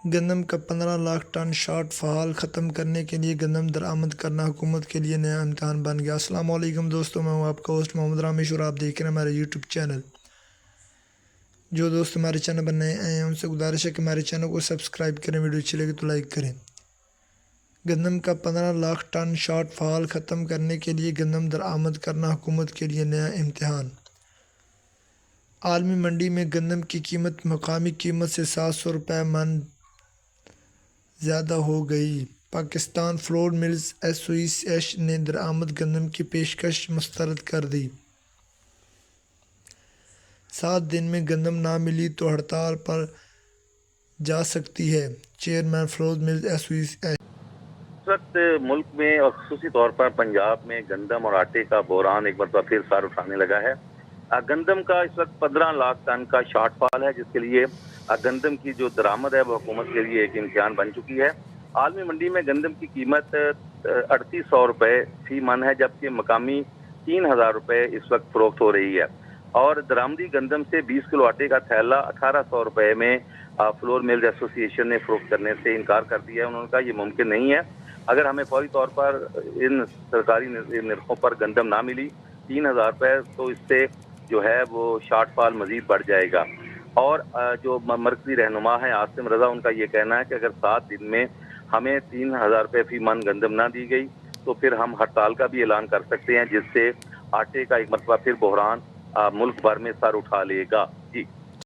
گندم کا 15 lakh ton short فال ختم کرنے کے لیے گندم درآمد کرنا حکومت کے لیے نیا امتحان بن گیا۔ السلام علیکم دوستو، میں ہوں آپ کا ہوسٹ محمد رامیش اور آپ دیکھ رہے ہیں ہمارے یوٹیوب چینل۔ جو دوست ہمارے چینل پر نئے آئے ہیں ان سے گزارش ہے کہ ہمارے چینل کو سبسکرائب کریں، ویڈیو اچھی لگے تو لائک کریں۔ گندم کا 15 لاکھ ٹن شارٹ فال ختم کرنے کے لیے گندم درآمد کرنا حکومت کے لیے نیا امتحان۔ عالمی منڈی میں گندم کی قیمت مقامی قیمت سے 700 روپے من زیادہ ہو گئی۔ پاکستان فلور ملز ایسوسی ایشن نے درآمد گندم کی پیشکش مسترد کر دی۔ 7 دن میں گندم نہ ملی تو ہڑتال پر جا سکتی ہے، چیئرمین فلور ملز ایسوسی ایشن۔ اس وقت ملک میں اور خصوصی طور پر پنجاب میں گندم اور آٹے کا بحران ایک مرتبہ پھر سر اٹھانے لگا ہے۔ گندم کا اس وقت 15 لاکھ ٹن کا شارٹ فال ہے، جس کے لیے گندم کی جو درآمد ہے وہ حکومت کے لیے ایک امتحان بن چکی ہے۔ عالمی منڈی میں گندم کی قیمت 3800 روپے فی من ہے، جبکہ مقامی 3000 روپے اس وقت فروخت ہو رہی ہے، اور درآمدی گندم سے 20 کلو آٹے کا تھیلا 1800 روپے میں فلور ملز ایسوسی ایشن نے فروخت کرنے سے انکار کر دیا ہے۔ انہوں نے کہا یہ ممکن نہیں ہے، اگر ہمیں فوری طور پر ان سرکاری نرخوں پر گندم نہ ملی 3000 روپے تو اس سے جو ہے وہ شارٹ فال مزید بڑھ جائے گا۔ اور جو مرکزی رہنما ہیں عاصم رضا، ان کا یہ کہنا ہے کہ اگر 7 دن میں ہمیں 3000 روپے فی من گندم نہ دی گئی تو پھر ہم ہڑتال کا بھی اعلان کر سکتے ہیں، جس سے آٹے کا ایک مرتبہ پھر بحران ملک بھر میں سر اٹھا لے گا۔